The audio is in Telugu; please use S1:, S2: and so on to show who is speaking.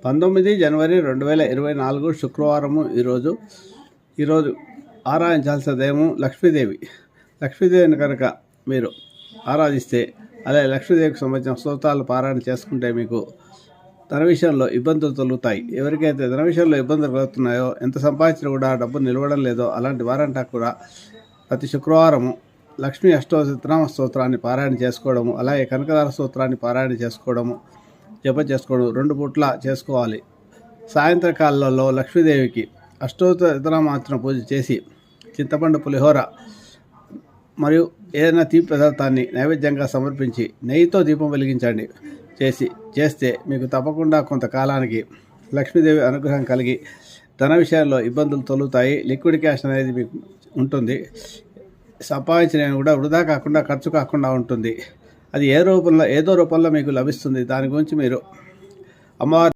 S1: 19 జనవరి 2024 శుక్రవారము. ఈరోజు ఆరాధించాల్సిన దైవం లక్ష్మీదేవిని కనుక మీరు ఆరాధిస్తే, అలాగే లక్ష్మీదేవికి సంబంధించిన స్తోత్రాలు పారాయణ చేసుకుంటే మీకు ధన విషయంలో ఇబ్బందులు తొలుగుతాయి. ఎవరికైతే ధన విషయంలో ఇబ్బందులు కలుగుతున్నాయో, ఎంత సంపాదించినా కూడా డబ్బు నిలవడం లేదో అలాంటి వారంతా కూడా ప్రతి శుక్రవారము లక్ష్మీ అష్టోత్తరనామ స్తోత్రాన్ని పారాయణ చేసుకోవడము, అలాగే కనకదార స్తోత్రాన్ని పారాయణ చేసుకోవడము, జపం చేసుకోవడం 2 పూట్ల చేసుకోవాలి. సాయంత్రకాలంలో లక్ష్మీదేవికి అష్టోత్తరనామార్చన పూజ చేసి చింతపండు పులిహోర మరియు ఏదైనా తీపి పదార్థాన్ని నైవేద్యంగా సమర్పించి నెయ్యితో దీపం వెలిగించండి. చేస్తే మీకు తప్పకుండా కొంతకాలానికి లక్ష్మీదేవి అనుగ్రహం కలిగి ధన విషయాల్లో ఇబ్బందులు తొలుగుతాయి. లిక్విడ్ క్యాష్ అనేది మీకు ఉంటుంది. సంపాదించినవి కూడా వృధా కాకుండా, ఖర్చు కాకుండా ఉంటుంది. అది ఏదో రూపంలో మీకు లభిస్తుంది. దాని గురించి మీరు అమ్మవారి